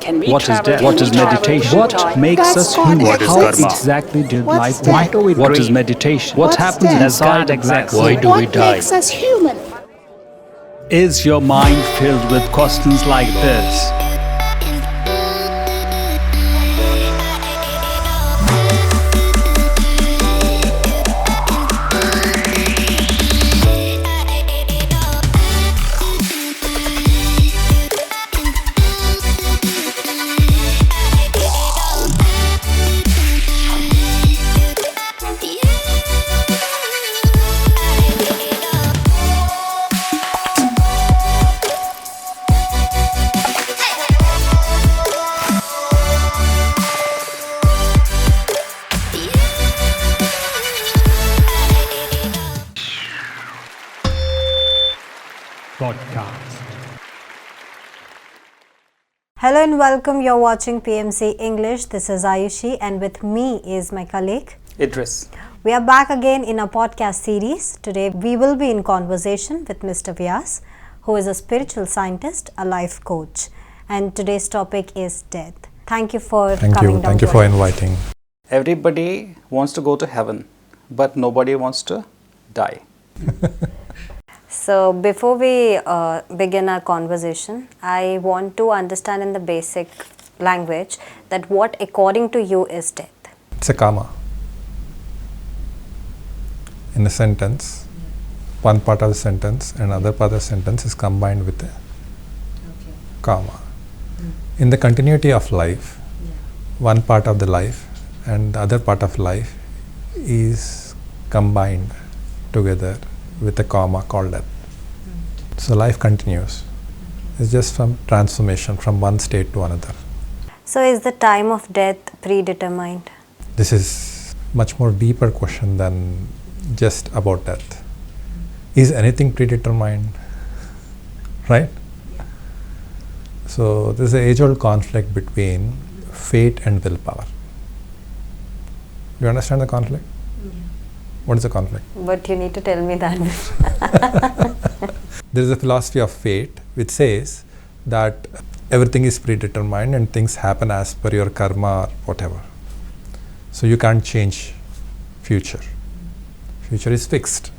What is death? What is meditation? What makes us human? What is How karma? exactly did What's life death? work? What is meditation? What What's happens death? inside a black hole? Why do we What die? makes us human? Is your mind filled with questions like this? Hello and welcome. You're watching PMC English. This is Ayushi and with me is my colleague Idris. We are back again in a podcast series. Today we will be in conversation with Mr. Vyas, who is a spiritual scientist, a life coach. And today's topic is death. Thank you for coming down. Thank you for inviting. Everybody wants to go to heaven, but nobody wants to die. So before we begin our conversation, I want to understand in the basic language that what according to you is death. It's a karma. In a sentence, one part of the sentence and another part of the sentence is combined with the karma. In the continuity of life, one part of the life and the other part of life is combined together with a karma called death. So life continues. It's just from transformation from one state to another. So is the time of death predetermined? This is much more deeper question than just about death. Is anything predetermined? Right? So there's an age-old conflict between fate and willpower. Do you understand the conflict? What is the conflict? But you need to tell me that. There is a philosophy of fate which says that everything is predetermined and things happen as per your karma or whatever. So you can't change future. Future is fixed.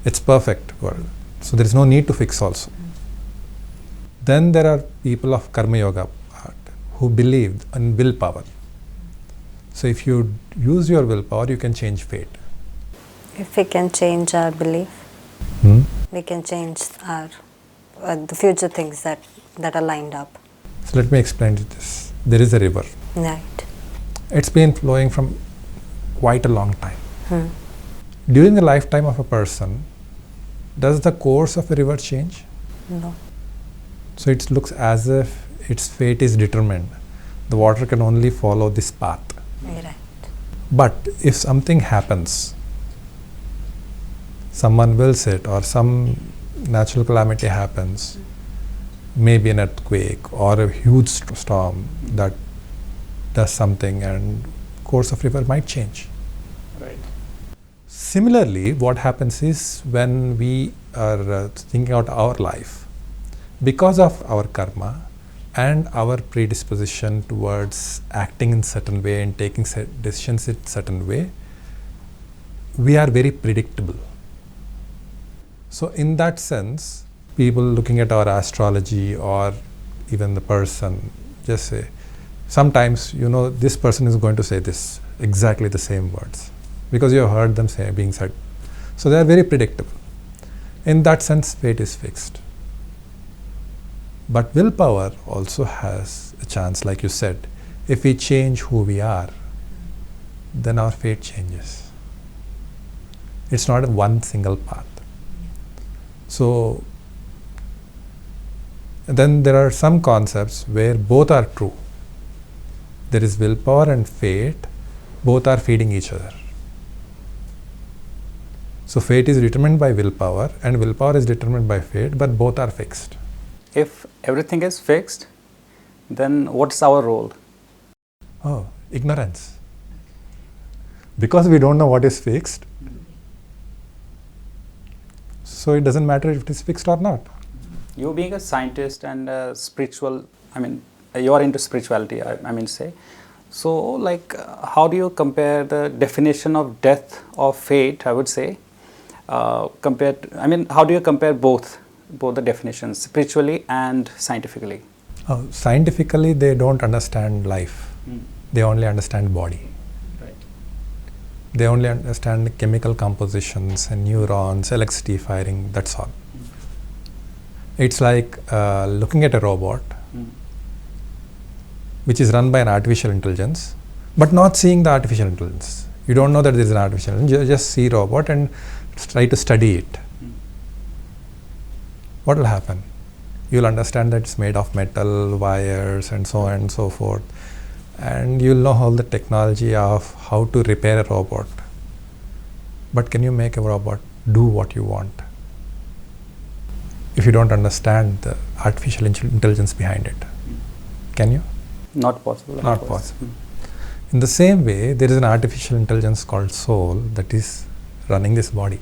It's perfect world. So there is no need to fix also. Then there are people of karma yoga part who believe in willpower. So if you use your willpower, you can change fate. If we can change our belief, we can change our the future things that are lined up. So let me explain this. There is a river. Right. It's been flowing from quite a long time. During the lifetime of a person, does the course of a river change? No. So it looks as if its fate is determined. The water can only follow this path. Right. But if something happens, someone wills it or some natural calamity happens, maybe an earthquake or a huge storm that does something and course of river might change. Right. Similarly, what happens is when we are thinking out our life, because of our karma and our predisposition towards acting in certain way and taking decisions in certain way, we are very predictable. So in that sense, people looking at our astrology or even the person just say, sometimes this person is going to say this, exactly the same words, because you have heard them being said. So they are very predictable. In that sense, fate is fixed. But willpower also has a chance, like you said. If we change who we are, then our fate changes. It's not one single path. So then there are some concepts where both are true. There is willpower and fate, both are feeding each other. So fate is determined by willpower and willpower is determined by fate, but both are fixed. If everything is fixed, then what's our role? Oh, ignorance. Because we don't know what is fixed, so it doesn't matter if it is fixed or not. You being a scientist and a spiritual, you are into spirituality, I mean say. So like how do you compare the definition of death or fate, I would say, how do you compare both the definitions, spiritually and scientifically? Scientifically, they don't understand life. They only understand body. Right. They only understand chemical compositions and neurons, electricity firing, that's all. It's like looking at a robot which is run by an artificial intelligence, but not seeing the artificial intelligence. You don't know that there is an artificial intelligence. You just see robot and try to study it. What will happen? You'll understand that it's made of metal, wires, and so on and so forth. And you'll know all the technology of how to repair a robot. But can you make a robot do what you want if you don't understand the artificial intelligence behind it? Can you? Not possible. Not possible. In the same way, there is an artificial intelligence called soul that is running this body.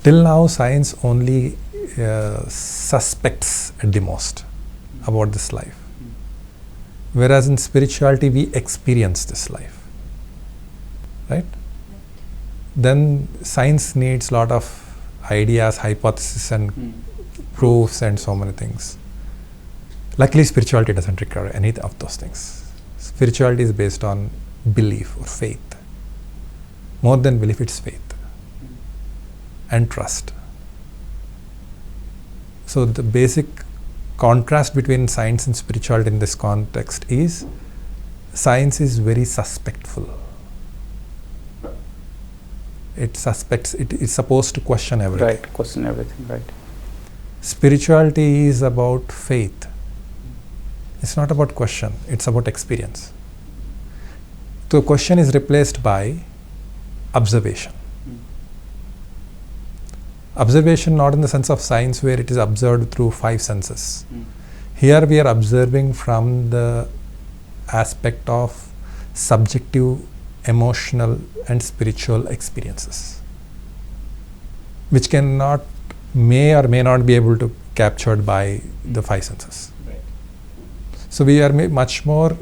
Till now, science only suspects at the most about this life. Whereas in spirituality, we experience this life. Right? Then science needs a lot of ideas, hypotheses, and proofs, and so many things. Luckily, spirituality doesn't require any of those things. Spirituality is based on belief or faith. More than belief, it's faith and trust. So the basic contrast between science and spirituality in this context is science is very suspectful. It suspects, it is supposed to question everything. Right, question everything, right. Spirituality is about faith. It's not about question, it's about experience. So question is replaced by observation. Observation not in the sense of science where it is observed through 5 senses. Here we are observing from the aspect of subjective, emotional and spiritual experiences, which may or may not be able to captured by the 5 senses. Right. So we are much more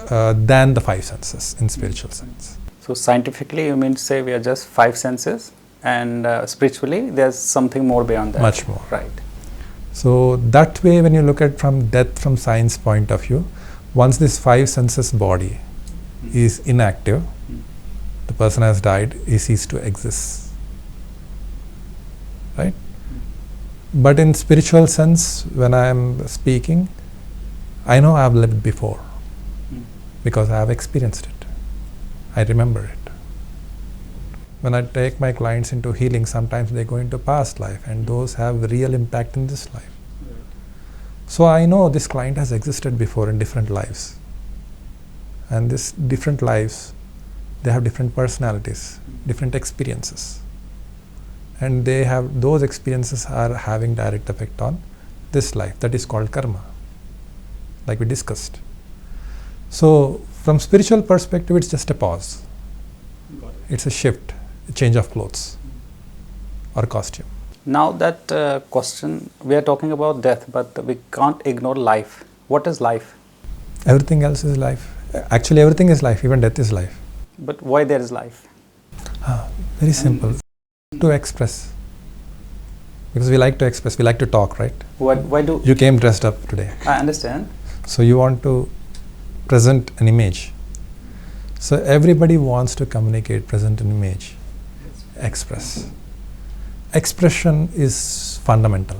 than the 5 senses in spiritual sense. So scientifically, you mean to say we are just 5 senses, and spiritually there's something more beyond that. Much more. Right. So that way, when you look at from death from science point of view, once this 5 senses body is inactive, the person has died, he ceased to exist. Right? But in spiritual sense, when I am speaking, I know I have lived before because I have experienced it. I remember it. When I take my clients into healing, sometimes they go into past life, and those have real impact in this life. Right. So I know this client has existed before in different lives. And these different lives, they have different personalities, different experiences. And those experiences are having direct effect on this life. That is called karma, like we discussed. So from spiritual perspective, it's just a pause. Got it. It's a shift, a change of clothes or costume. Now that question, we are talking about death, but we can't ignore life. What is life? Everything else is life. Actually, everything is life, even death is life. But why there is life? Very simple. To express. Because we like to express, we like to talk, right? Why do You came dressed up today. I understand. So you want to present an image. So everybody wants to communicate, present an image, express. Expression is fundamental.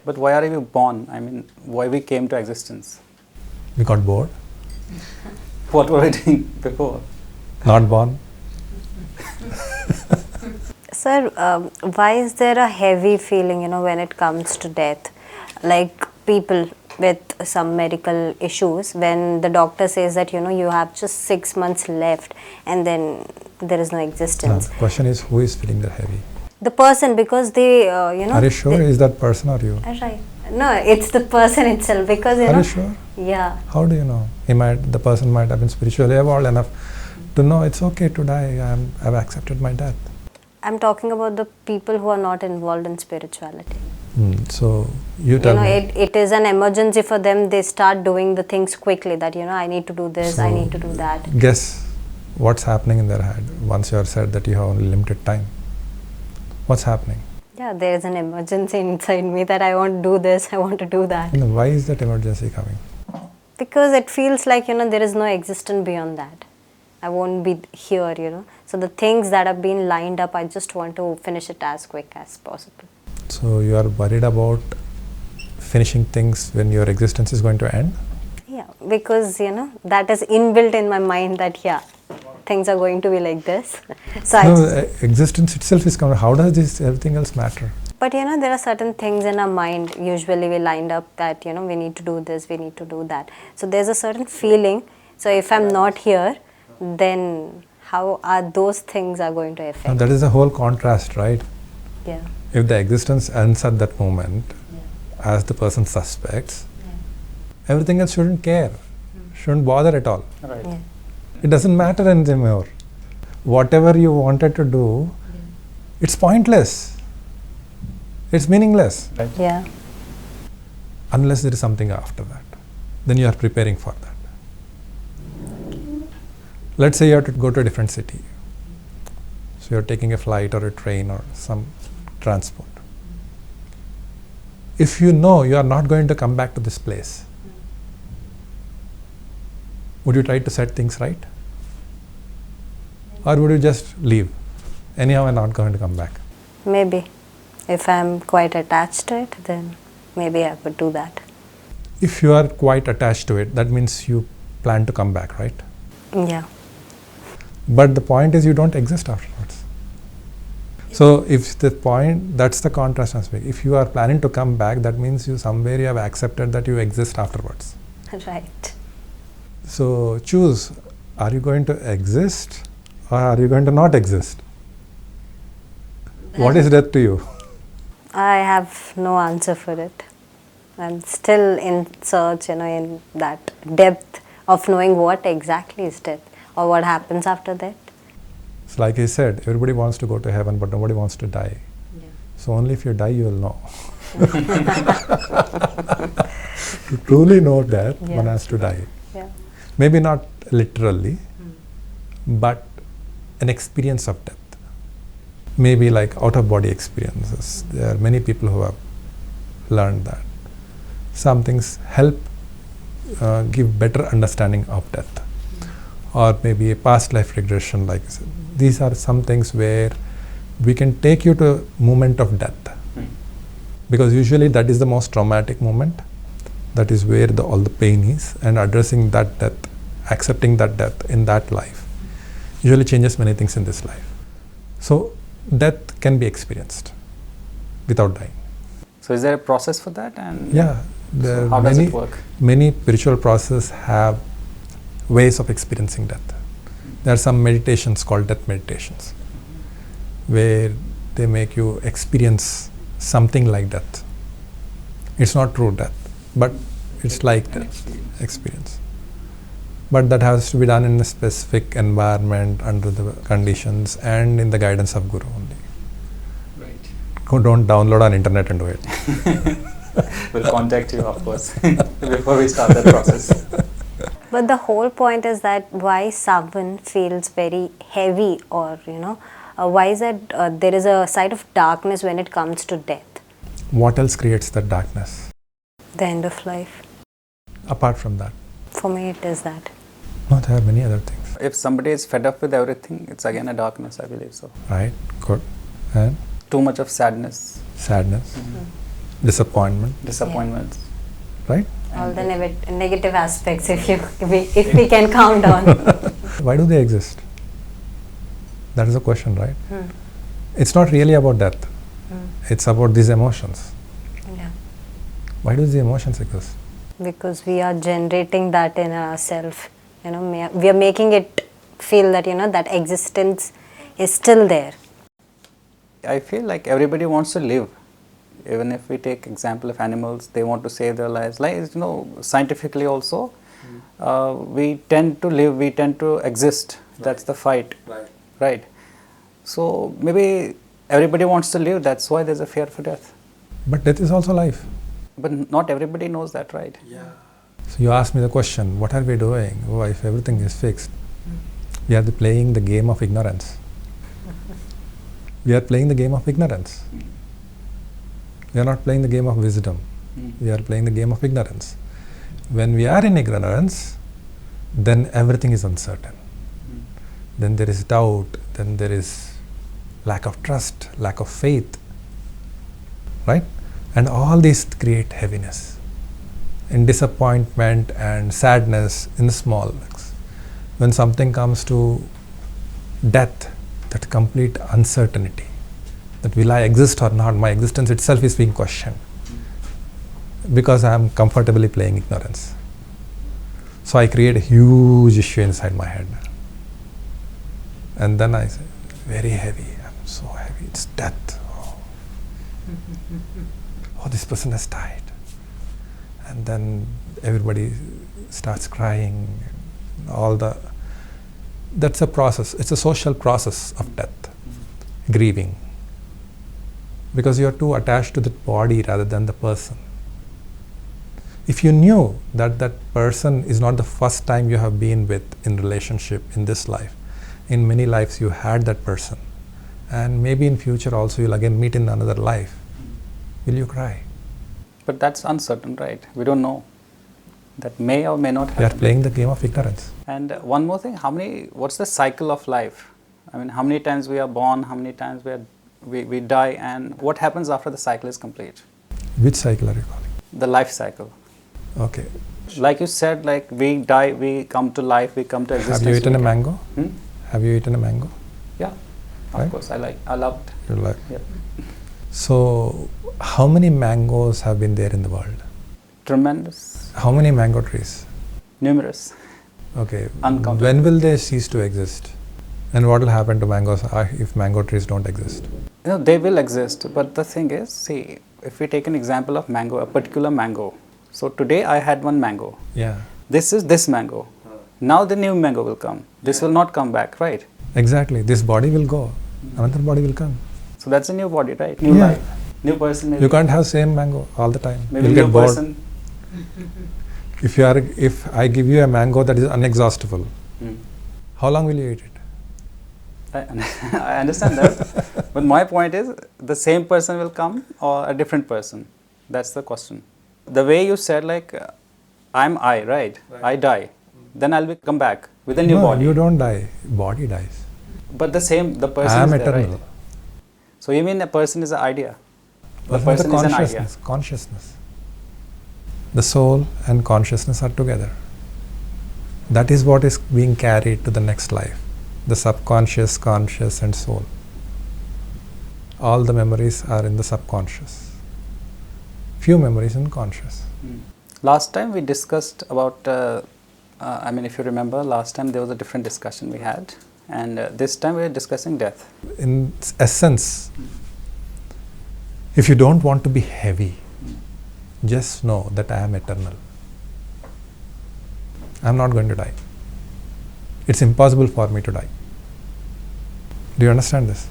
But why are we born? I mean, why we came to existence? We got bored, What were we doing before? not born. Sir, why is there a heavy feeling, when it comes to death? Like people with some medical issues, when the doctor says that, you have just 6 months left and then there is no existence. The question is, who is feeling that heavy? The person, because they, Are you sure? Is that person or you? Right. No, it's the person itself, because, Are you sure? Yeah. How do you know? The person might have been spiritually evolved enough to know it's okay to die. I've accepted my death. I'm talking about the people who are not involved in spirituality. So you tell me. It is an emergency for them. They start doing the things quickly that, I need to do this, I need to do that. Guess what's happening in their head once you are said that you have only limited time. What's happening? Yeah, there is an emergency inside me that I want to do this, I want to do that. Why is that emergency coming? Because it feels like, there is no existence beyond that. I won't be here, So the things that have been lined up, I just want to finish it as quick as possible. So you are worried about finishing things when your existence is going to end? Yeah, because, that is inbuilt in my mind that, things are going to be like this. So existence itself is coming. How does this everything else matter? But there are certain things in our mind, usually we lined up that, we need to do this, we need to do that. So there's a certain feeling. So if I'm not here, then how are those things are going to affect? Now that is the whole contrast, right? Yeah. If the existence ends at that moment, as the person suspects, everything else shouldn't care, shouldn't bother at all. Right. Yeah. It doesn't matter anymore. Whatever you wanted to do, it's pointless. It's meaningless. Right. Yeah. Unless there is something after that. Then you are preparing for that. Let's say you have to go to a different city. So you're taking a flight or a train or some transport. If you know you are not going to come back to this place, would you try to set things right? Or would you just leave? Anyhow, I'm not going to come back. Maybe. If I'm quite attached to it, then maybe I would do that. If you are quite attached to it, that means you plan to come back, right? Yeah. But the point is you don't exist afterwards. So if the point, that's the contrast I'm speaking. If you are planning to come back, that means you somewhere you have accepted that you exist afterwards. Right. So choose, are you going to exist or are you going to not exist? What is death to you? I have no answer for it. I'm still in search, in that depth of knowing what exactly is death or what happens after that. It's like I said, everybody wants to go to heaven, but nobody wants to die. Yeah. So only if you die, you will know. To truly know death, one has to die. Yeah. Maybe not literally, but an experience of death. Maybe like out-of-body experiences. There are many people who have learned that. Some things help give better understanding of death. Or maybe a past life regression, like these are some things where we can take you to a moment of death. Because usually that is the most traumatic moment. That is where all the pain is, and addressing that death, accepting that death in that life usually changes many things in this life. So death can be experienced without dying. So is there a process for that? And Yeah, there so are how does it work? many spiritual processes have ways of experiencing death. There are some meditations called death meditations, where they make you experience something like death. It's not true death, but it's like death experience. But that has to be done in a specific environment, under the conditions, and in the guidance of Guru only. Right. Don't download on internet and do it. We'll contact you, of course, before we start that process. But the whole point is that why someone feels very heavy, or why is that there is a side of darkness when it comes to death? What else creates that darkness? The end of life. Apart from that, For me, it is that. no, there are many other things. If somebody is fed up with everything, it's again a darkness, I believe so. Right? Good. And Too much of sadness, sadness, disappointment, disappointments. right? All the negative aspects, if we can count on. Why do they exist? That is the question, right? It's not really about death. It's about these emotions. Yeah. Why do these emotions exist? Because we are generating that in ourselves. We are making it feel that, that existence is still there. I feel like everybody wants to live. Even if we take example of animals, they want to save their lives. Like, scientifically also, we tend to live, we tend to exist. That's the fight. Right. So maybe everybody wants to live. That's why there's a fear for death. But death is also life. But not everybody knows that, right? So you ask me the question, what are we doing? Oh, if everything is fixed, we are playing the game of ignorance. We are playing the game of ignorance. We are not playing the game of wisdom. We are playing the game of ignorance. When we are in ignorance, then everything is uncertain. Then there is doubt, then there is lack of trust, lack of faith, right? And all these create heaviness and disappointment and sadness in the small. When something comes to death, that complete uncertainty, that will I exist or not, my existence itself is being questioned because I am comfortably playing ignorance. So I create a huge issue inside my head. And then I say, very heavy, I'm so heavy, it's death. Oh, this person has died. And then everybody starts crying, that's a process, it's a social process of death, grieving. Because you are too attached to the body rather than the person. If you knew that that person is not the first time you have been with in relationship in this life, in many lives you had that person, and maybe in future also you'll again meet in another life, will you cry? But that's uncertain, right? We don't know. That may or may not happen. We are playing the game of ignorance. And one more thing, what's the cycle of life? I mean, how many times we are born, how many times we die, and what happens after the cycle is complete? Which cycle are you calling? The life cycle. Okay. Like you said, like we die, we come to life, we come to existence. Have you eaten a mango? Have you eaten a mango? Yeah, of course. I loved. You like? Yeah. So, how many mangoes have been there in the world? Tremendous. How many mango trees? Numerous. Okay. Uncountable. When will they cease to exist? And what will happen to mangoes if mango trees don't exist? They will exist, but the thing is, see, if we take an example of mango, a particular mango. So today I had one mango. Yeah. This is this mango. Now the new mango will come. This will not come back, right? Exactly. This body will go. Another body will come. So that's a new body, right? New life. New person. Maybe. You can't have same mango all the time. Maybe You'll new get bored. person. If I give you a mango that is unexhaustible, how long will you eat it? I understand that. But my point is, the same person will come or a different person? That's the question. The way you said, like, I'm I, right? I die. Then I'll come back with a new body. No, you don't die. Body dies. But the person I am is there, eternal. right? So you mean a person is an idea? The That's person not is the an idea. consciousness. The soul and consciousness are together. That is what is being carried to the next life. The subconscious, conscious and soul. All the memories are in the subconscious. Few memories in conscious. Last time we discussed about, if you remember, last time there was a different discussion we had, and this time we are discussing death. In essence, if you don't want to be heavy, just know that I am eternal. I am not going to die. It's impossible for me to die. Do you understand this?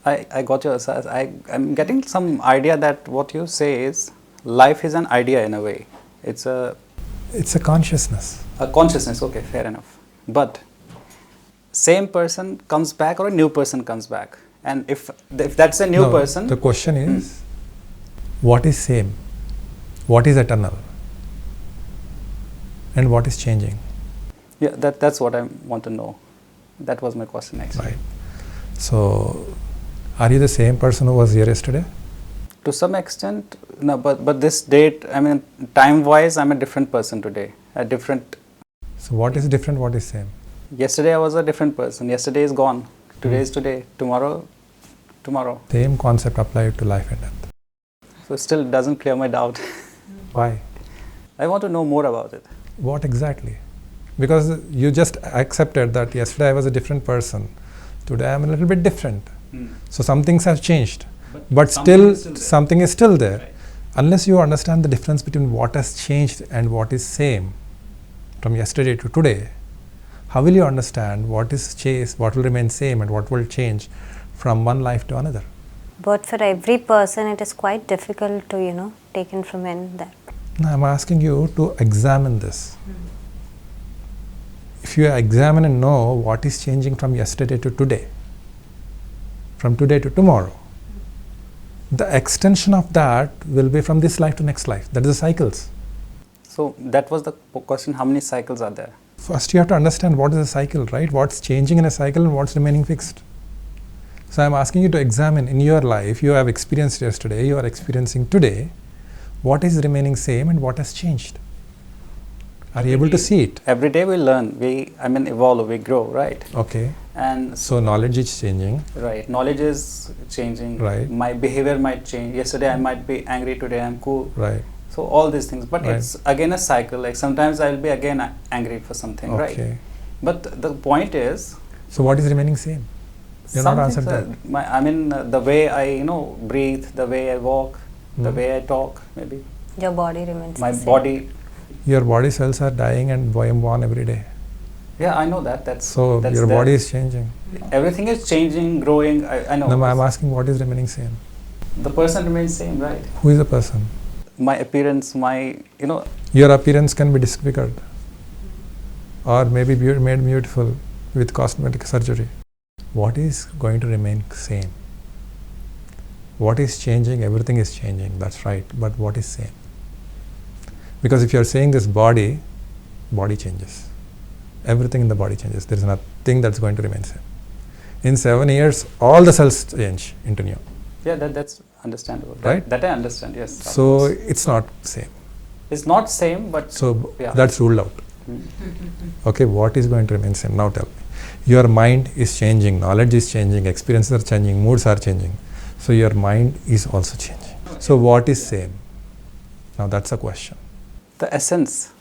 I got your sense. I'm getting some idea that what you say is life is an idea in a way. It's a consciousness. A consciousness, okay, fair enough. But same person comes back or a new person comes back. And if that's a new person... The question is, what is same? What is eternal? And what is changing? Yeah, that's what I want to know. That was my question actually. Right. So, are you the same person who was here yesterday? To some extent, no, but this date, time-wise, I'm a different person today. So, what is different, what is same? Yesterday I was a different person. Yesterday is gone. Today is today. Tomorrow. Same concept applied to life and death. So, still doesn't clear my doubt. Why? I want to know more about it. What exactly? Because you just accepted that yesterday I was a different person. Today I am a little bit different. So some things have changed. But still something is still there. Right. Unless you understand the difference between what has changed and what is same from yesterday to today, how will you understand what is changed, what will remain same and what will change from one life to another? But for every person, it is quite difficult to, take in from in that. No, I'm asking you to examine this. If you examine and know what is changing from yesterday to today, from today to tomorrow, the extension of that will be from this life to next life. That is the cycles. So that was the question, how many cycles are there? First you have to understand what is a cycle, right? What's changing in a cycle and what's remaining fixed. So I'm asking you to examine in your life, you have experienced yesterday, you are experiencing today, what is remaining same and what has changed. Are you able to see it? Every day we learn, evolve, we grow, right? Okay. And so knowledge is changing. Right, knowledge is changing. Right. My behavior might change. Yesterday I might be angry, today I'm cool. Right. So all these things, but Right. it's again a cycle. Like sometimes I'll be again angry for something, Okay. right? But the point is, so what is remaining same? You're not answered that. The way I breathe, the way I walk, the way I talk, maybe. Your body remains My the same. body. Your body cells are dying and born every day. Yeah, I know that. That's so that's your there. body is changing. Everything is changing, growing. I know. No, I'm asking what is remaining same. The person remains same, right? Who is the person? My appearance, Your appearance can be disfigured, or maybe made beautiful with cosmetic surgery. What is going to remain same? What is changing? Everything is changing. That's right. But what is same? Because if you are saying this body changes. Everything in the body changes. There is nothing that's going to remain same. In 7 years, all the cells change into new. Yeah, that's understandable. Right? That I understand, yes. So it's not same. It's not same, but so yeah. That's ruled out. Okay, what is going to remain same? Now tell me. Your mind is changing, knowledge is changing, experiences are changing, moods are changing. So your mind is also changing. So what is same? Now that's a question. The essence.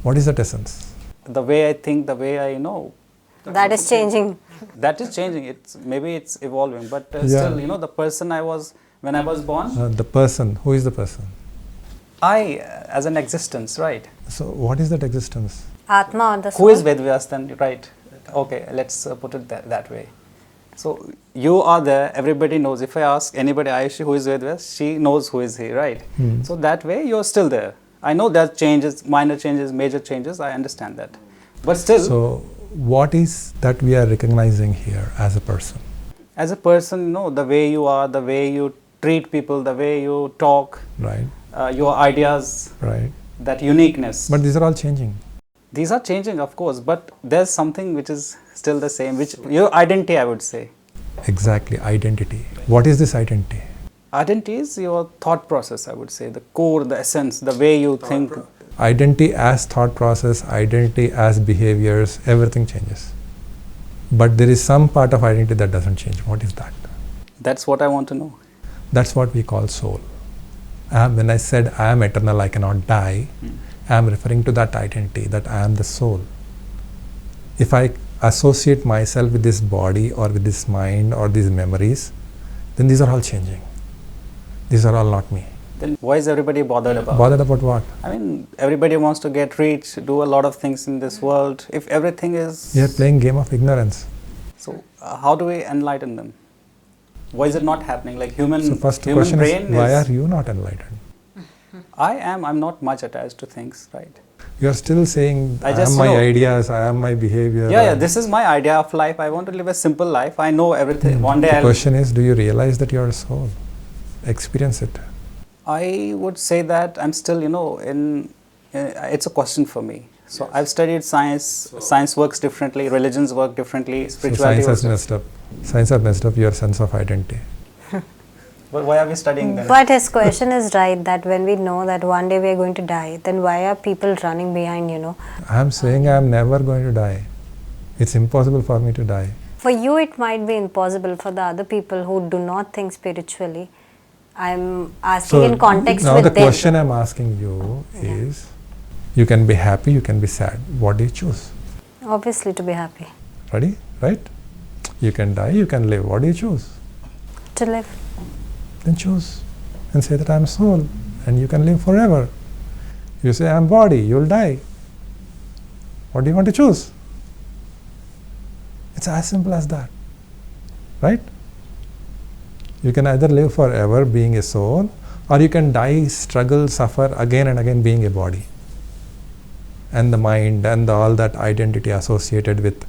What is that essence? The way I think, the way I know. That is changing. That is changing. Maybe it's evolving, but Yeah. still, the person I was when I was born. The person. Who is the person? I, as an existence, right? So what is that existence? Atma or the soul. Who is Veda Vyas then, right? Okay, let's put it that way. So you are there, everybody knows. If I ask anybody, Ayushi, who is Veda Vyas, she knows who is he, right? So that way you're still there. I know there are changes, minor changes, major changes, I understand that. But still. So what is that we are recognizing here as a person? As a person, the way you are, the way you treat people, the way you talk, right? Your ideas, right? That uniqueness. But these are all changing. These are changing, of course, but there's something which is still the same, which your identity, I would say. Exactly, identity. What is this identity? Identity is your thought process, I would say, the core, the essence, the way you think. Identity as thought process, identity as behaviors, everything changes. But there is some part of identity that doesn't change. What is that? That's what I want to know. That's what we call soul. When I said I am eternal, I cannot die, I am referring to that identity, that I am the soul. If I associate myself with this body or with this mind or these memories, then these are all changing. These are all not me. Then why is everybody bothered about? Bothered about what? Everybody wants to get rich, do a lot of things in this world. If everything is... We are playing game of ignorance. So how do we enlighten them? Why is it not happening? Like human brain So first question is, why are you not enlightened? I'm not much attached to things, right? You are still saying, I just am my know. ideas, I am my behavior. Yeah, this is my idea of life. I want to live a simple life. I know everything. One day The question is, do you realize that you are a soul? Experience it. I would say that I'm still, it's a question for me. So yes. I've studied science. Science works differently. Religions work differently. Spirituality. So science has messed up. Science has messed up your sense of identity. But why are we studying then? But his question is right, that when we know that one day we are going to die, then why are people running behind, I am saying I am never going to die. It's impossible for me to die. For you it might be impossible. For the other people who do not think spiritually, I'm asking in context now with the them. question I'm asking you is, you can be happy, you can be sad. What do you choose? Obviously to be happy. Ready? Right? You can die, you can live. What do you choose? To live. Then choose and say that I am soul and you can live forever. You say I am body, you will die. What do you want to choose? It's as simple as that. Right? You can either live forever being a soul, or you can die, struggle, suffer again and again being a body. And the mind and all that identity associated with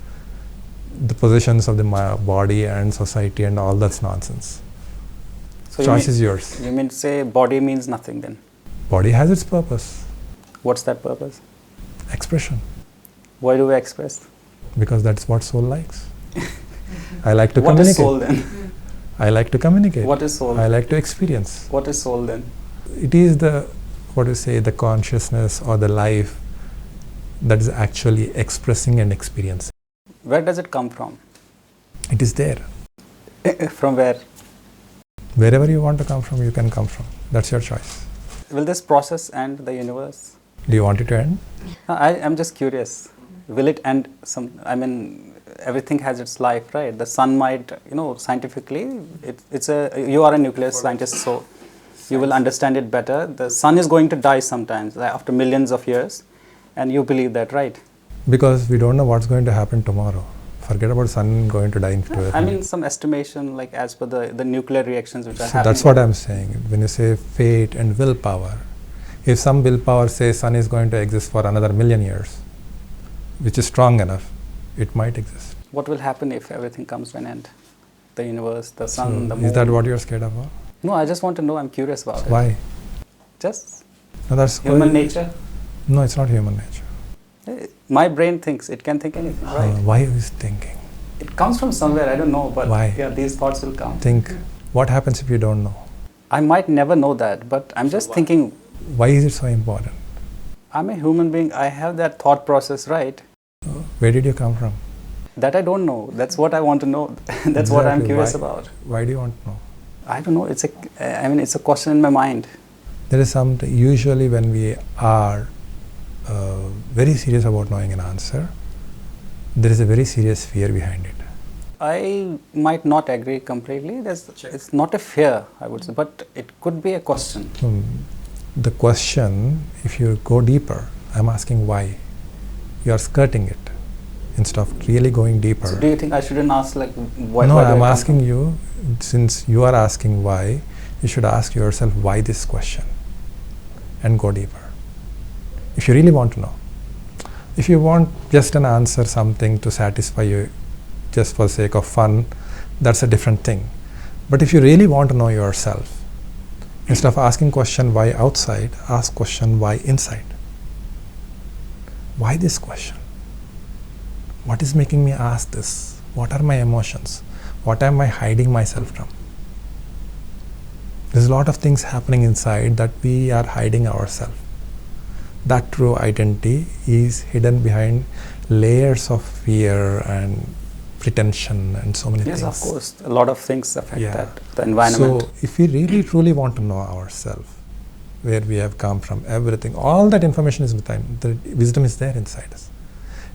the positions of the body and society and all that's nonsense. So Choice is yours. You mean to say body means nothing then? Body has its purpose. What's that purpose? Expression. Why do we express? Because that's what soul likes. I like to What communicate. is soul then? I like to communicate. What is soul? I like to experience. What is soul then? It is the, the consciousness or the life that is actually expressing and experiencing. Where does it come from? It is there. From where? Wherever you want to come from, you can come from. That's your choice. Will this process end the universe? Do you want it to end? I'm just curious. Will it end everything has its life, right? The sun might, scientifically, you are a nuclear scientist, so you will understand it better. The sun is going to die sometimes, like after millions of years, and you believe that, right? Because we don't know what's going to happen tomorrow. Forget about sun going to die in 2 some estimation, like as per the nuclear reactions which are So happening. that's what I'm saying. When you say fate and willpower, if some willpower says sun is going to exist for another 1,000,000 years, which is strong enough, it might exist. What will happen if everything comes to an end? The universe, the sun, the moon. Is that what you're scared of? No, I just want to know. I'm curious about it. Why? Just No, that's human nature. No, it's not human nature. My brain thinks. It can think anything, right? Why is thinking? It comes from somewhere. I don't know, but Why? yeah, these thoughts will come. Think. What happens if you don't know? I might never know that, but I'm just thinking. Why is it so important? I'm a human being. I have that thought process, right? Where did you come from? That I don't know. That's what I want to know. That's what I'm curious about. Why do you want to know? I don't know. It's a question in my mind. There is something, usually when we are very serious about knowing an answer, there is a very serious fear behind it. I might not agree completely. It's not a fear, I would say, but it could be a question. The question, if you go deeper, I'm asking why. You are skirting it instead of really going deeper. So do you think I shouldn't ask why? No, why do I'm I asking you, since you are asking why, you should ask yourself why this question and go deeper. If you really want to know. If you want just an answer, something to satisfy you just for the sake of fun, that's a different thing. But if you really want to know yourself, instead of asking question why outside, ask question why inside. Why this question? What is making me ask this? What are my emotions? What am I hiding myself from? There's a lot of things happening inside that we are hiding ourselves. That true identity is hidden behind layers of fear and pretension and so many things. Yes, of course. A lot of things affect that, the environment. So if we really truly want to know ourselves, where we have come from, everything, all that information is within, the wisdom is there inside us.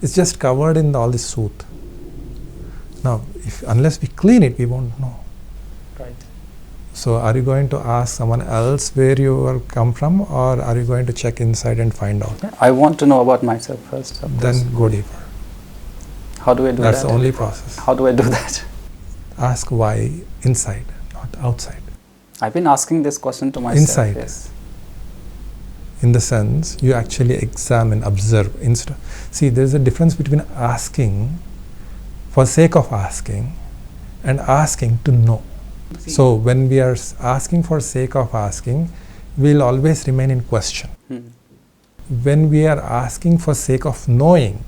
It's just covered in all this soot. Now, unless we clean it, we won't know. Right. So are you going to ask someone else where you are come from, or are you going to check inside and find out? I want to know about myself first. Then go deeper. How do I do that? That's the only process. How do I do that? Ask why inside, not outside. I've been asking this question to myself. Inside. Yes. In the sense, you actually examine, observe. See, there's a difference between asking for sake of asking and asking to know. So when we are asking for sake of asking, we'll always remain in question. When we are asking for sake of knowing,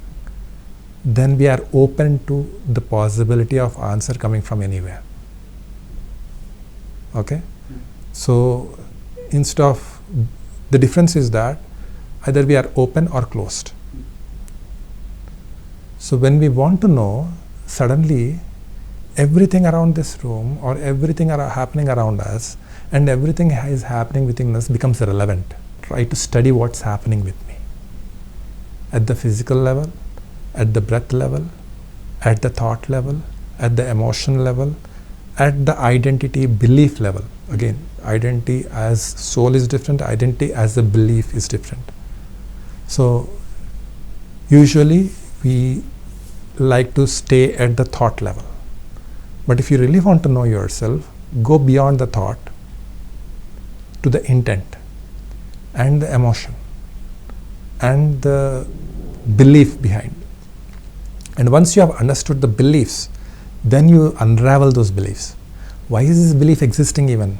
then we are open to the possibility of answer coming from anywhere. Okay? So instead of, the difference is that either we are open or closed. So when we want to know, suddenly everything around this room or everything happening around us and everything is happening within us becomes relevant. Try to study what's happening with me at the physical level, at the breath level, at the thought level, at the emotion level, at the identity belief level. Again, identity as soul is different, identity as a belief is different. So usually we like to stay at the thought level. But if you really want to know yourself, go beyond the thought to the intent and the emotion and the belief behind. And once you have understood the beliefs, then you unravel those beliefs. Why is this belief existing even?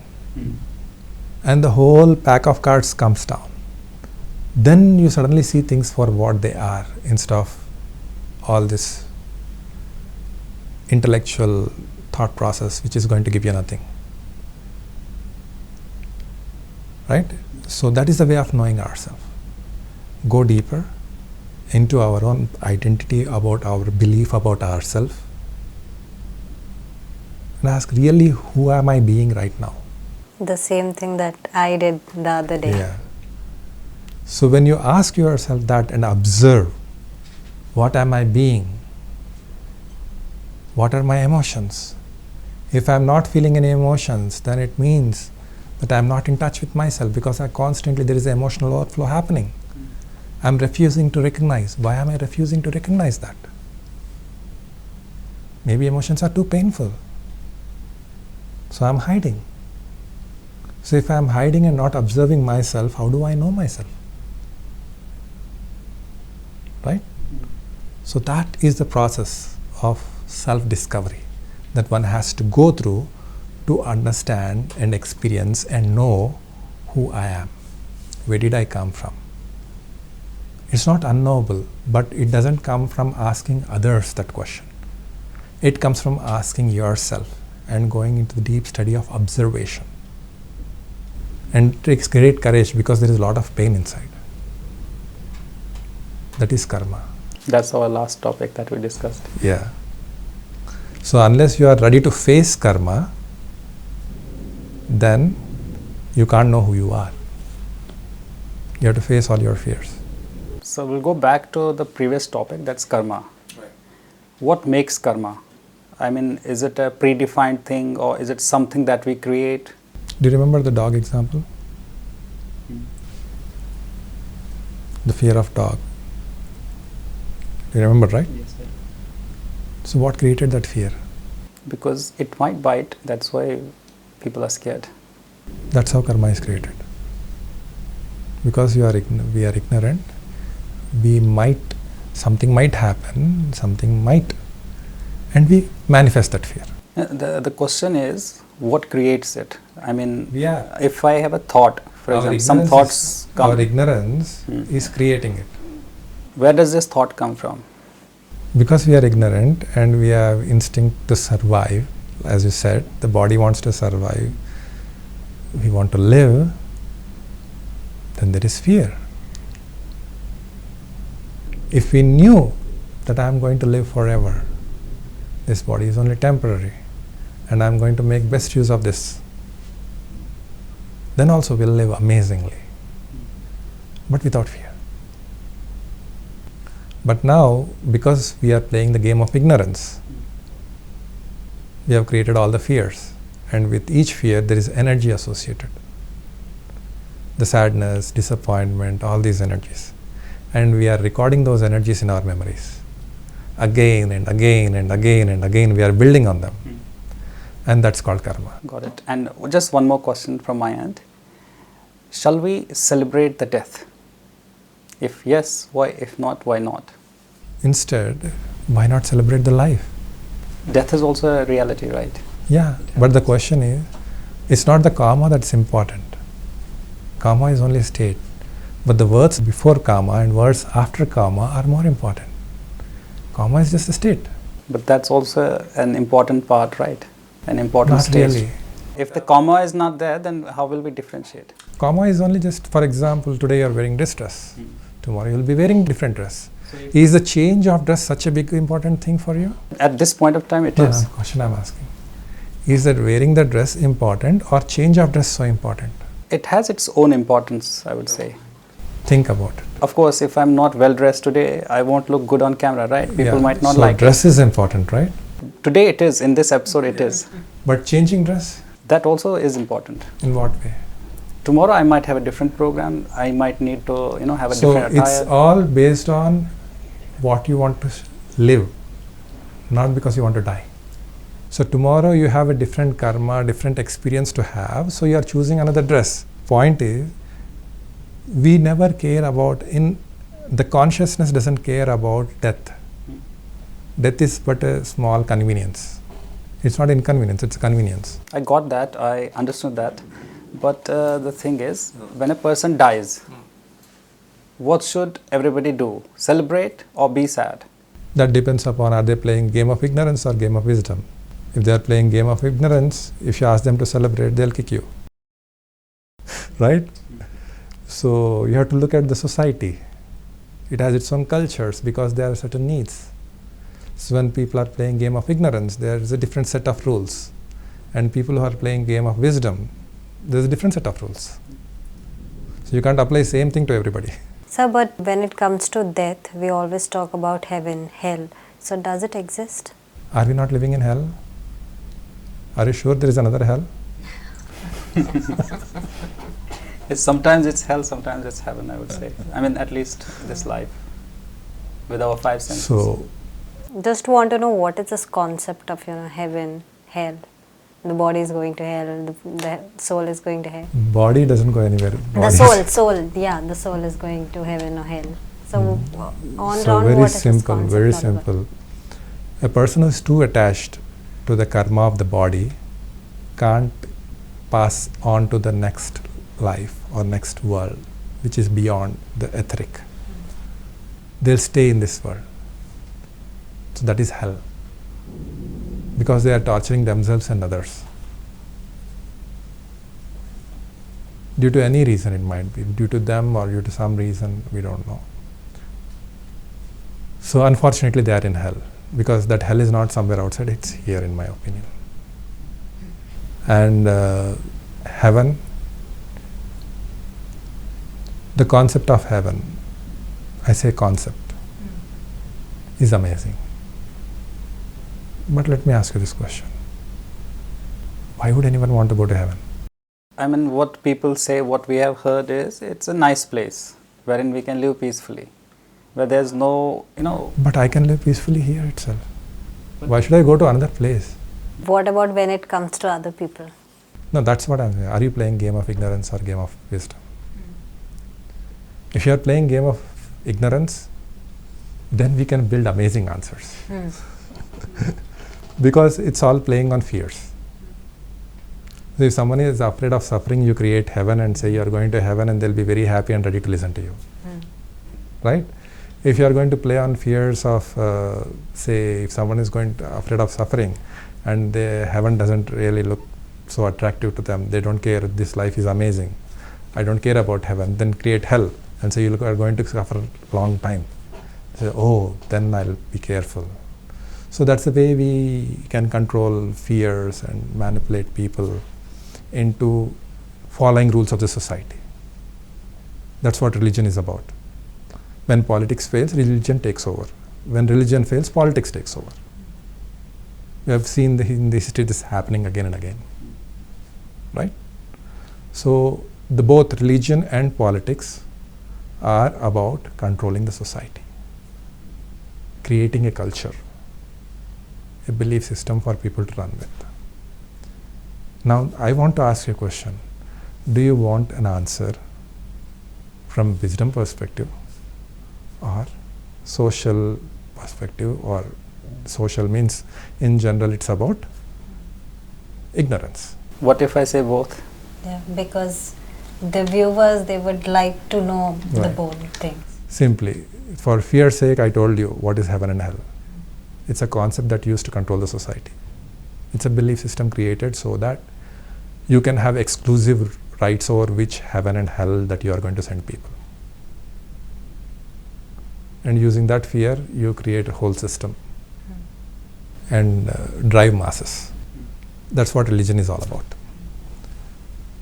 And the whole pack of cards comes down. Then you suddenly see things for what they are instead of all this intellectual thought process which is going to give you nothing. Right? So that is the way of knowing ourselves. Go deeper into our own identity, about our belief about ourselves, and ask, really, who am I being right now? The same thing that I did the other day. Yeah. So when you ask yourself that and observe, what am I being? What are my emotions? If I am not feeling any emotions, then it means that I am not in touch with myself, because there is an emotional overflow happening. I am refusing to recognize. Why am I refusing to recognize that? Maybe emotions are too painful. So I am hiding. So if I am hiding and not observing myself, how do I know myself? Right? So that is the process of self-discovery that one has to go through to understand and experience and know who I am. Where did I come from? It's not unknowable, but it doesn't come from asking others that question. It comes from asking yourself and going into the deep study of observation. And it takes great courage, because there is a lot of pain inside. That is karma. That's our last topic that we discussed. Yeah. So unless you are ready to face karma, then you can't know who you are. You have to face all your fears. So we'll go back to the previous topic, that's karma. Right. What makes karma? I mean, is it a predefined thing, or is it something that we create? Do you remember the dog example? The fear of dog. You remember, right? Yes, sir. So what created that fear? Because it might bite, that's why people are scared. That's how karma is created. Because we are ignorant, something might happen, and we manifest that fear. The question is, what creates it? I mean, Yeah. if I have a thought, for example, some thoughts come. Our ignorance is creating it. Where does this thought come from? Because we are ignorant and we have instinct to survive, as you said, the body wants to survive, we want to live, then there is fear. If we knew that I am going to live forever, this body is only temporary, and I am going to make best use of this, then also we'll live amazingly, but without fear. But now, because we are playing the game of ignorance, we have created all the fears, and with each fear there is energy associated. The sadness, disappointment, all these energies. And we are recording those energies in our memories. Again and again and again and again we are building on them. And that's called karma. Got it. And just one more question from my end. Shall we celebrate the death? If yes, why? If not, why not? Instead, why not celebrate the life? Death is also a reality, right? Yeah, but the question is, it's not the karma that's important. Karma is only a state. But the words before karma and words after karma are more important. Karma is just a state. But that's also an important part, right? An important Not stage. really. If the karma is not there, then how will we differentiate? Karma is only just, for example, today you are wearing this dress. Tomorrow you will be wearing different dress. Is the change of dress such a big important thing for you? At this point of time, it is. No, question I'm asking. Is that wearing the dress important or change of dress so important? It has its own importance, I would say. Think about it. Of course, if I'm not well dressed today, I won't look good on camera, right? People might not like dress is important, right? it. Today it is, in this episode it is. But changing dress, That also is important. in what way? Tomorrow I might have a different program. I might need to, have a So different it's attire. all based on what you want to live, not because you want to die. So tomorrow you have a different karma, different experience to have, so you are choosing another dress. Point is, we never care about, the consciousness doesn't care about death. Death is but a small convenience. It's not inconvenience, it's a convenience. I got that, I understood that. But the thing is, when a person dies, what should everybody do? Celebrate or be sad? That depends upon, are they playing game of ignorance or game of wisdom. If they are playing game of ignorance, if you ask them to celebrate, they'll kick you. Right? So you have to look at the society. It has its own cultures because there are certain needs. So when people are playing game of ignorance, there is a different set of rules. And people who are playing game of wisdom, there is a different set of rules. So you can't apply same thing to everybody. Sir, but when it comes to death, we always talk about heaven, hell. So does it exist? Are we not living in hell? Are you sure there is another hell? Sometimes it's hell, sometimes it's heaven, I would say. I mean, at least this life, with our five senses. So, just want to know what is this concept of heaven, hell. The body is going to hell, the soul is going to hell. Body doesn't go anywhere. The soul, the soul is going to heaven or hell. So, So very simple, very simple. A person who is too attached to the karma of the body can't pass on to the next life or next world, which is beyond the etheric. They'll stay in this world. So that is hell. Because they are torturing themselves and others. Due to any reason, it might be due to them or due to some reason, we don't know. So unfortunately they are in hell, because that hell is not somewhere outside, it's here in my opinion. And heaven, the concept of heaven, I say concept, is amazing. But let me ask you this question. Why would anyone want to go to heaven? I mean, what people say, what we have heard is, it's a nice place wherein we can live peacefully, where there's no, But I can live peacefully here itself. Why should I go to another place? What about when it comes to other people? No, that's what I'm saying. Are you playing game of ignorance or game of wisdom? If you are playing game of ignorance, then we can build amazing answers. Because it's all playing on fears. So if someone is afraid of suffering, you create heaven and say you are going to heaven, and they'll be very happy and ready to listen to you. Right? If you are going to play on fears of, say, if someone is afraid of suffering and heaven doesn't really look so attractive to them, they don't care, this life is amazing, I don't care about heaven, then create hell and say you are going to suffer a long time. Say, oh, then I'll be careful. So that's the way we can control fears and manipulate people into following rules of the society. That's what religion is about. When politics fails, religion takes over. When religion fails, politics takes over. We have seen in the history this happening again and again. Right? So both religion and politics are about controlling the society, creating a culture, a belief system for people to run with. Now, I want to ask you a question. Do you want an answer from wisdom perspective or social perspective? Or social means in general it's about ignorance. What if I say both? Yeah, because the viewers, they would like to know the both things. Simply, for fear's sake, I told you what is heaven and hell. It's a concept that used to control the society. It's a belief system created so that you can have exclusive rights over which heaven and hell that you are going to send people. And using that fear, you create a whole system and drive masses. That's what religion is all about.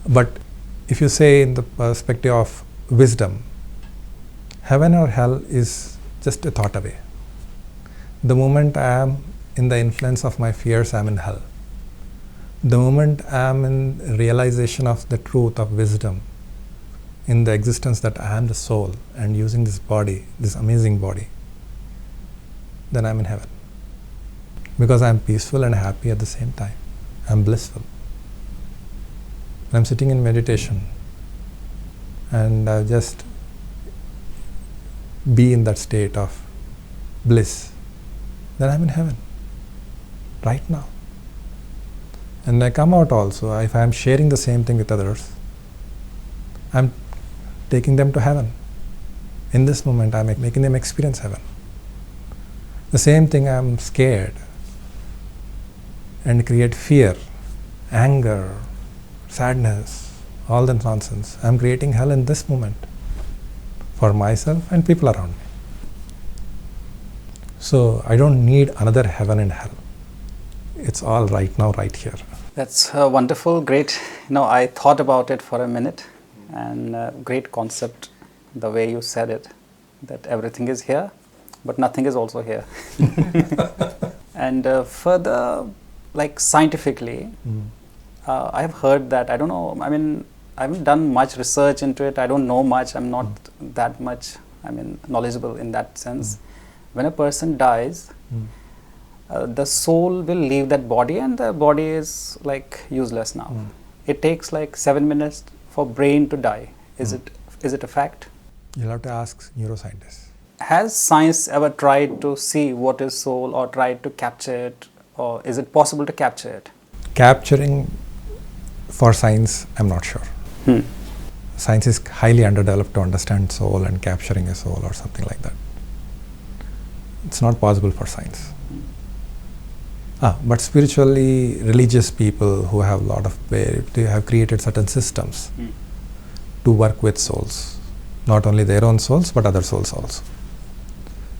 But if you say in the perspective of wisdom, heaven or hell is just a thought away. The moment I am in the influence of my fears, I am in hell. The moment I am in realization of the truth of wisdom, in the existence that I am the soul and using this body, this amazing body, then I am in heaven. because I'm peaceful and happy at the same time. I'm blissful. I'm sitting in meditation and I just be in that state of bliss, then I'm in heaven right now. And I come out also, if I'm sharing the same thing with others, I'm taking them to heaven. In this moment, I'm making them experience heaven. The same thing, I'm scared and create fear, anger, sadness, all that nonsense. I'm creating hell in this moment for myself and people around me. So I don't need another heaven and hell. It's all right now, right here. That's wonderful, great. I thought about it for a minute, and great concept, the way you said it, that everything is here, but nothing is also here. And further, like scientifically, I have heard that, I don't know, I haven't done much research into it, I don't know much, I'm not that much, knowledgeable in that sense. When a person dies, the soul will leave that body and the body is like useless now. It takes like 7 minutes for brain to die. Is it a fact? You'll have to ask neuroscientists. Has science ever tried to see what is soul or tried to capture it, or is it possible to capture it? Capturing for science, I'm not sure. Science is highly underdeveloped to understand soul and capturing a soul or something like that. It's not possible for science. But spiritually religious people who have they have created certain systems to work with souls, not only their own souls but other souls also.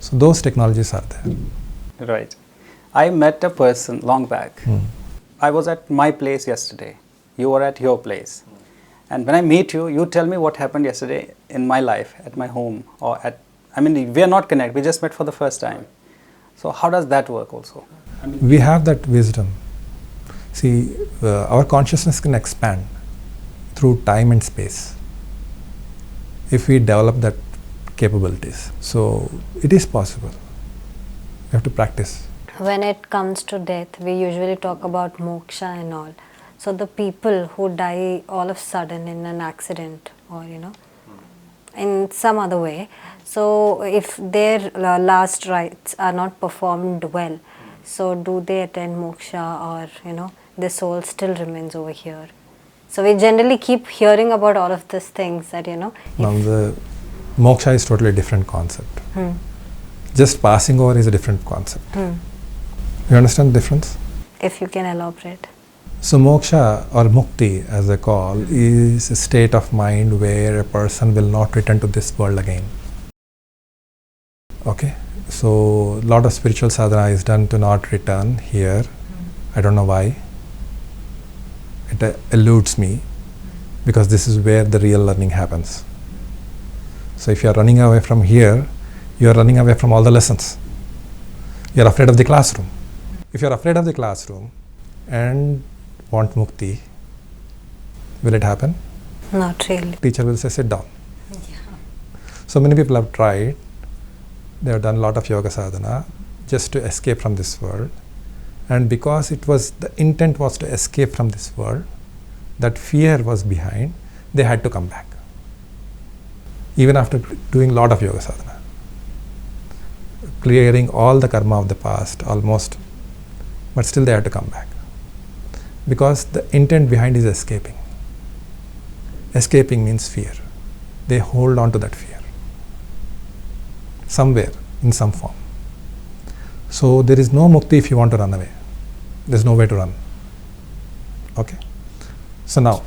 So those technologies are there. Right. I met a person long back. I was at my place yesterday. You were at your place. And when I meet you, you tell me what happened yesterday in my life, at my home, or we are not connected, we just met for the first time. So how does that work also? We have that wisdom. See, our consciousness can expand through time and space if we develop that capabilities. So it is possible. You have to practice. When it comes to death, we usually talk about moksha and all. So the people who die all of a sudden in an accident or in some other way, so if their last rites are not performed well, so do they attain moksha, or their soul still remains over here? So we generally keep hearing about all of these things that Now the moksha is totally different concept. Just passing over is a different concept. You understand the difference? If you can elaborate. So moksha or mukti, as they call, is a state of mind where a person will not return to this world again. Okay? So a lot of spiritual sadhana is done to not return here. I don't know why. It eludes me because this is where the real learning happens. So if you are running away from here, you are running away from all the lessons. You are afraid of the classroom. If you are afraid of the classroom and want mukti, will it happen? Not really. Teacher will say, sit down. So many people have tried. They have done a lot of yoga sadhana just to escape from this world. And because the intent was to escape from this world, that fear was behind, they had to come back. Even after doing a lot of yoga sadhana, clearing all the karma of the past almost, but still they had to come back. Because the intent behind is escaping. Escaping means fear. They hold on to that fear somewhere, in some form. So there is no mukti if you want to run away. There is no way to run. Okay? So now,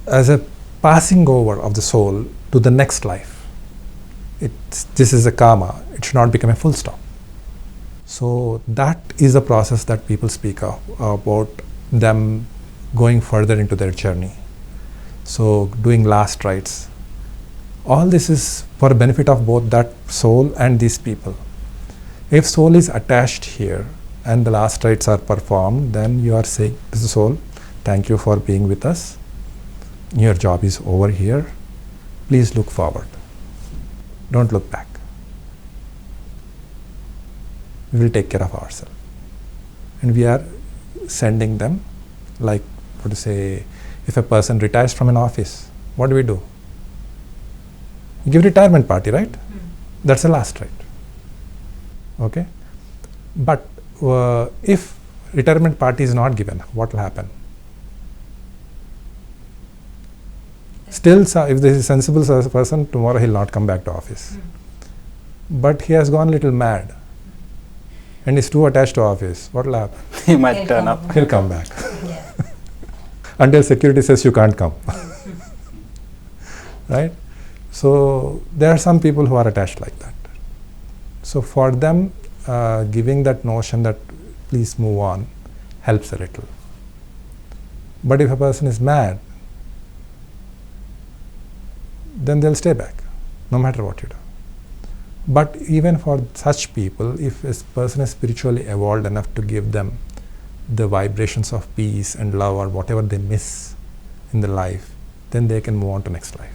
as a passing over of the soul to the next life, this is a karma. It should not become a full stop. So that is the process that people speak of, about them going further into their journey. So doing last rites. All this is for the benefit of both that soul and these people. If soul is attached here and the last rites are performed, then you are saying, this is soul, thank you for being with us. Your job is over here. Please look forward. Don't look back. We will take care of ourselves. and we are sending them, like what to say, if a person retires from an office, what do? You give retirement party, right? That's the last right. Okay, but if retirement party is not given, what will happen? Still, if this is a sensible person, tomorrow he'll not come back to office. But he has gone a little mad and is too attached to office. What will happen? He might turn up. He'll come back. Yeah. Until security says you can't come. Right? So there are some people who are attached like that. So for them, giving that notion that please move on helps a little. But if a person is mad, then they'll stay back, no matter what you do. But even for such people, if a person is spiritually evolved enough to give them the vibrations of peace and love or whatever they miss in the life, then they can move on to next life.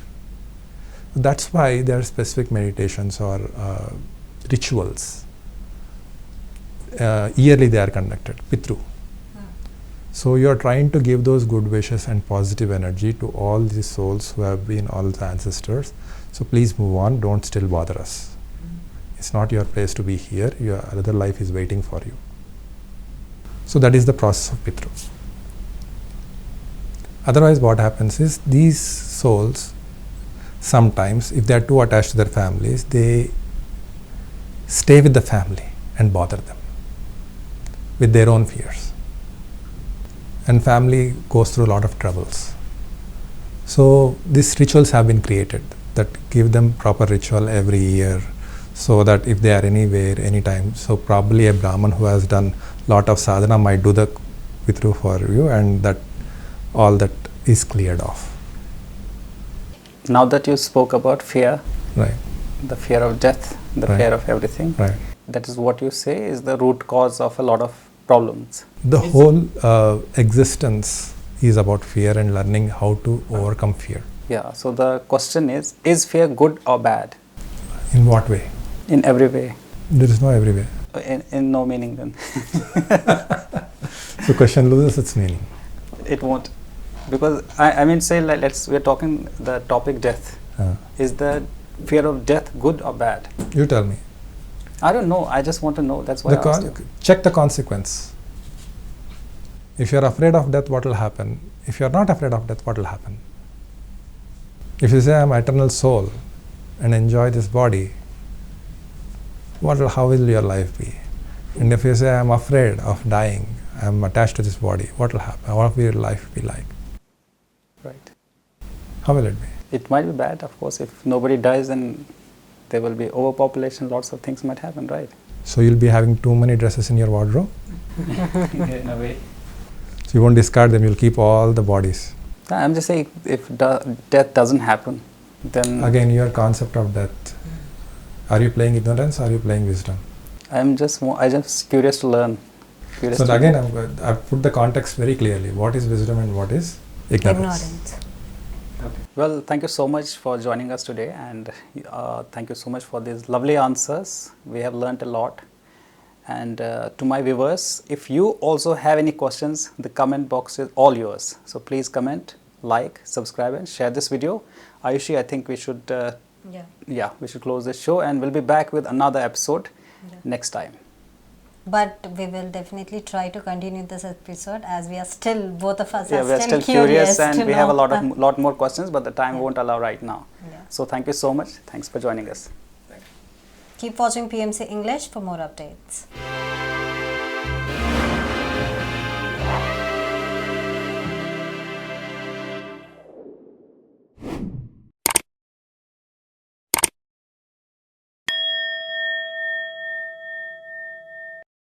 That's why there are specific meditations or rituals. Yearly they are conducted, Pitru. So you are trying to give those good wishes and positive energy to all these souls who have been all the ancestors. So please move on, don't still bother us. It's not your place to be here, your other life is waiting for you. So that is the process of Pitru. Otherwise what happens is, these souls, sometimes if they are too attached to their families, they stay with the family and bother them with their own fears. And family goes through a lot of troubles. So these rituals have been created that give them proper ritual every year, so that if they are anywhere, anytime, so probably a Brahman who has done lot of sadhana might do the Pitru for you, and that all that is cleared off. Now that you spoke about fear, Right. the fear of death, the Right. fear of everything, Right. that is what you say is the root cause of a lot of problems. The whole existence is about fear and learning how to overcome fear. Yeah, so the question is fear good or bad? In what way? In every way. There is no every way. In no meaning then. So question loses its meaning. It won't. Because I mean, say we're talking the topic death. Is the fear of death good or bad? You tell me. I don't know. I just want to know. That's why I asked you. Check the consequence. If you are afraid of death, what will happen? If you are not afraid of death, what will happen? If you say I am eternal soul and enjoy this body, how will your life be? And if you say I am afraid of dying, I am attached to this body, what will happen? What will your life be like? Right. How will it be? It might be bad, of course. If nobody dies, then there will be overpopulation, lots of things might happen, right? So you'll be having too many dresses in your wardrobe? In a way. So you won't discard them, you'll keep all the bodies. I'm just saying, if death doesn't happen, then... Again, your concept of death. Are you playing ignorance or are you playing wisdom? I'm just curious to learn. So again, I've put the context very clearly. What is wisdom and what is ignorance? Okay. Well, thank you so much for joining us today, and thank you so much for these lovely answers. We have learnt a lot. And to my viewers, if you also have any questions, the comment box is all yours. So please comment, like, subscribe and share this video. Ayushi, I think we should we should close this show, and we'll be back with another episode next time. But we will definitely try to continue this episode, as we are still, both of us are still curious and we have a lot more questions, but the time won't allow right now. So thank you so much. Thanks for joining us. Keep watching PMC English for more updates.